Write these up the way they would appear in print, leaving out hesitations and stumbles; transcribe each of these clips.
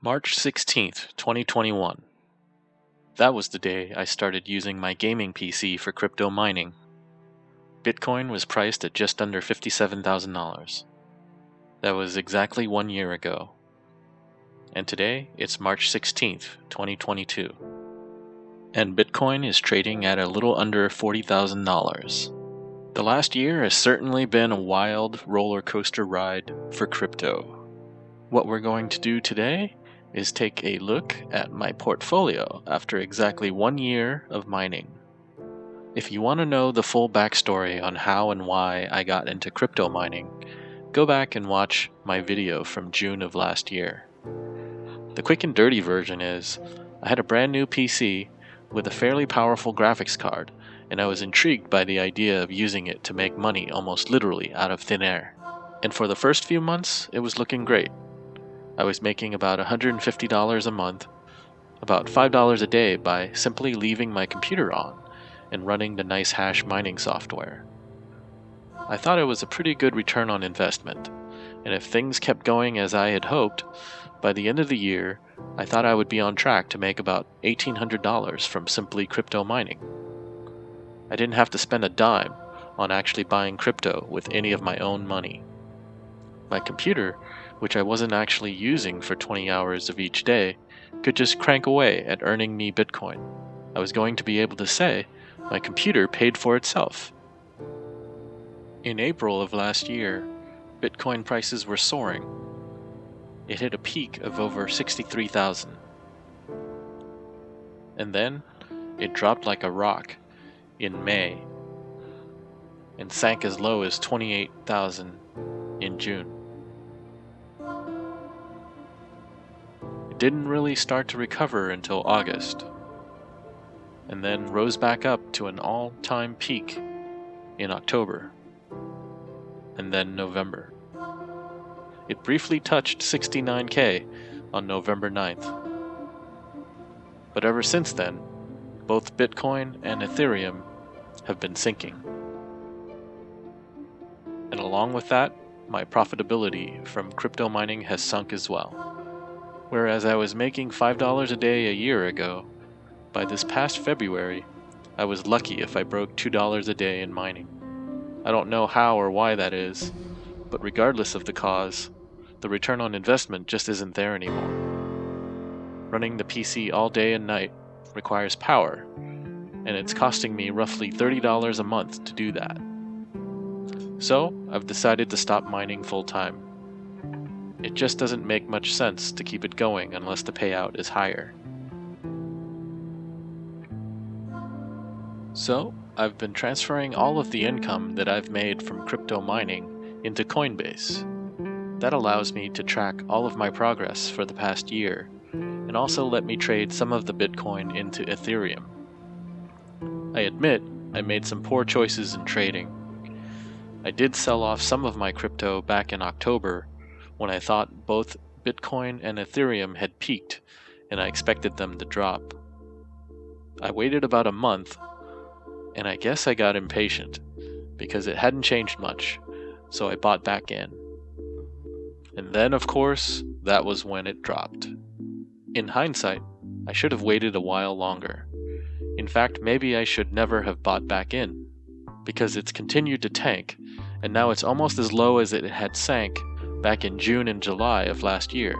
March 16th, 2021. That was the day I started using my gaming PC for crypto mining. Bitcoin was priced at just under $57,000. That was exactly 1 year ago. And today, it's March 16th, 2022. And Bitcoin is trading at a little under $40,000. The last year has certainly been a wild roller coaster ride for crypto. What we're going to do today is take a look at my portfolio after exactly 1 year of mining. If you want to know the full backstory on how and why I got into crypto mining, go back and watch my video from June of last year. The quick and dirty version is, I had a brand new PC with a fairly powerful graphics card, and I was intrigued by the idea of using it to make money almost literally out of thin air. And for the first few months, it was looking great. I was making about $150 a month, about $5 a day by simply leaving my computer on and running the nice hash mining software. I thought it was a pretty good return on investment, and if things kept going as I had hoped, by the end of the year, I thought I would be on track to make about $1,800 from simply crypto mining. I didn't have to spend a dime on actually buying crypto with any of my own money. My computer, which I wasn't actually using for 20 hours of each day, could just crank away at earning me Bitcoin. I was going to be able to say, my computer paid for itself. In April of last year, Bitcoin prices were soaring. It hit a peak of over 63,000. And then, it dropped like a rock in May, and sank as low as 28,000 in June. It didn't really start to recover until August, and then rose back up to an all-time peak in October, and then November. It briefly touched 69K on November 9th. But ever since then, both Bitcoin and Ethereum have been sinking. And along with that, my profitability from crypto mining has sunk as well. Whereas I was making $5 a day a year ago, by this past February, I was lucky if I broke $2 a day in mining. I don't know how or why that is, but regardless of the cause, the return on investment just isn't there anymore. Running the PC all day and night requires power, and it's costing me roughly $30 a month to do that. So, I've decided to stop mining full-time. It just doesn't make much sense to keep it going unless the payout is higher. So, I've been transferring all of the income that I've made from crypto mining into Coinbase. That allows me to track all of my progress for the past year, and also let me trade some of the Bitcoin into Ethereum. I admit I made some poor choices in trading. I did sell off some of my crypto back in October when I thought both Bitcoin and Ethereum had peaked and I expected them to drop. I waited about a month, and I guess I got impatient because it hadn't changed much, so I bought back in. And then, of course, that was when it dropped. In hindsight, I should have waited a while longer. In fact, maybe I should never have bought back in, because it's continued to tank, and now it's almost as low as it had sank back in June and July of last year.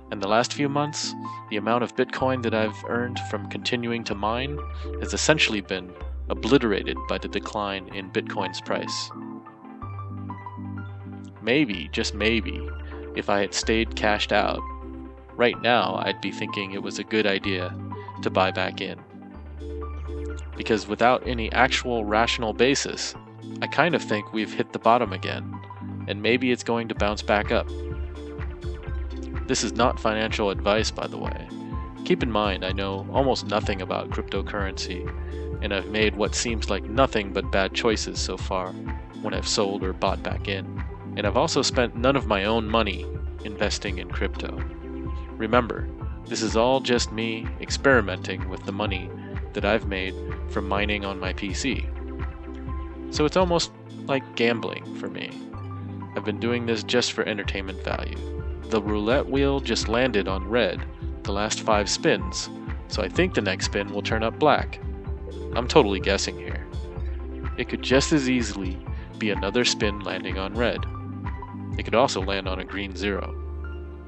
And the last few months, the amount of Bitcoin that I've earned from continuing to mine has essentially been obliterated by the decline in Bitcoin's price. Maybe, just maybe, if I had stayed cashed out, right now I'd be thinking it was a good idea to buy back in. Because without any actual rational basis, I kind of think we've hit the bottom again, and maybe it's going to bounce back up. This is not financial advice, by the way. Keep in mind, I know almost nothing about cryptocurrency, and I've made what seems like nothing but bad choices so far when I've sold or bought back in. And I've also spent none of my own money investing in crypto. Remember, this is all just me experimenting with the money that I've made from mining on my PC. So it's almost like gambling for me. I've been doing this just for entertainment value. The roulette wheel just landed on red the last 5 spins, so I think the next spin will turn up black. I'm totally guessing here. It could just as easily be another spin landing on red. It could also land on a green 0.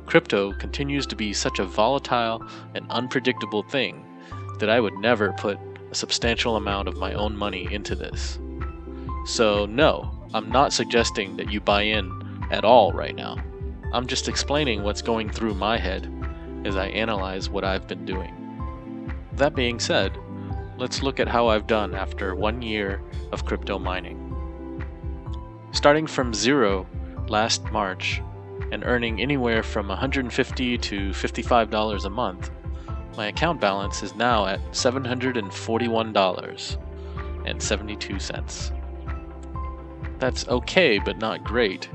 Crypto continues to be such a volatile and unpredictable thing that I would never put a substantial amount of my own money into this. So no, I'm not suggesting that you buy in at all right now. I'm just explaining what's going through my head as I analyze what I've been doing. That being said, let's look at how I've done after 1 year of crypto mining. Starting from 0 last March and earning anywhere from $150 to $55 a month, my account balance is now at $741.72. That's okay, but not great.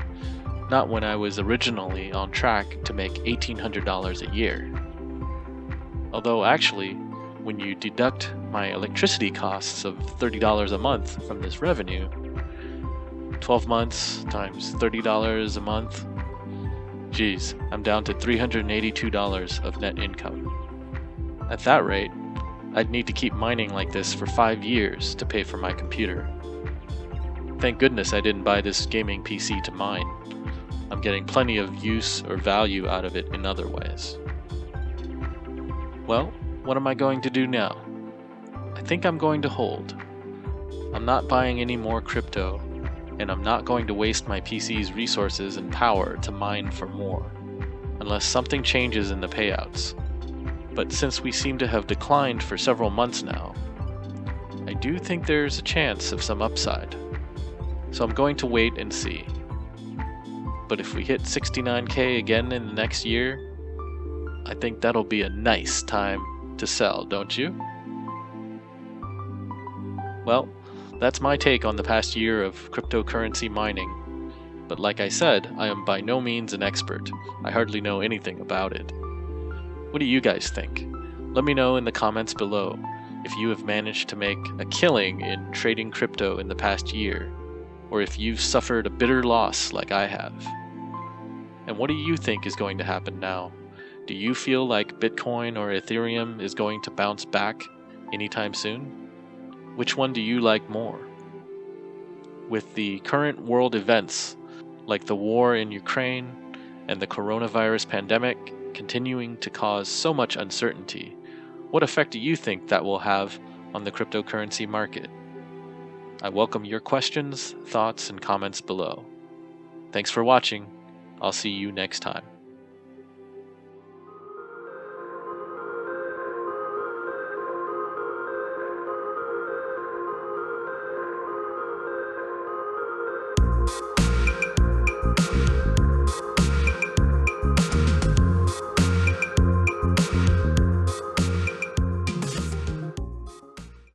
Not when I was originally on track to make $1,800 a year. Although actually, when you deduct my electricity costs of $30 a month from this revenue, 12 months times $30 a month, geez, I'm down to $382 of net income. At that rate, I'd need to keep mining like this for 5 years to pay for my computer. Thank goodness I didn't buy this gaming PC to mine. I'm getting plenty of use or value out of it in other ways. Well, what am I going to do now? I think I'm going to hold. I'm not buying any more crypto, and I'm not going to waste my PC's resources and power to mine for more, unless something changes in the payouts. But since we seem to have declined for several months now, I do think there's a chance of some upside. So I'm going to wait and see. But if we hit 69K again in the next year, I think that'll be a nice time to sell, don't you? Well, that's my take on the past year of cryptocurrency mining. But like I said, I am by no means an expert. I hardly know anything about it. What do you guys think? Let me know in the comments below if you have managed to make a killing in trading crypto in the past year, or if you've suffered a bitter loss like I have. And what do you think is going to happen now? Do you feel like Bitcoin or Ethereum is going to bounce back anytime soon? Which one do you like more? With the current world events, like the war in Ukraine and the coronavirus pandemic continuing to cause so much uncertainty, what effect do you think that will have on the cryptocurrency market? I welcome your questions, thoughts, and comments below. Thanks for watching. I'll see you next time.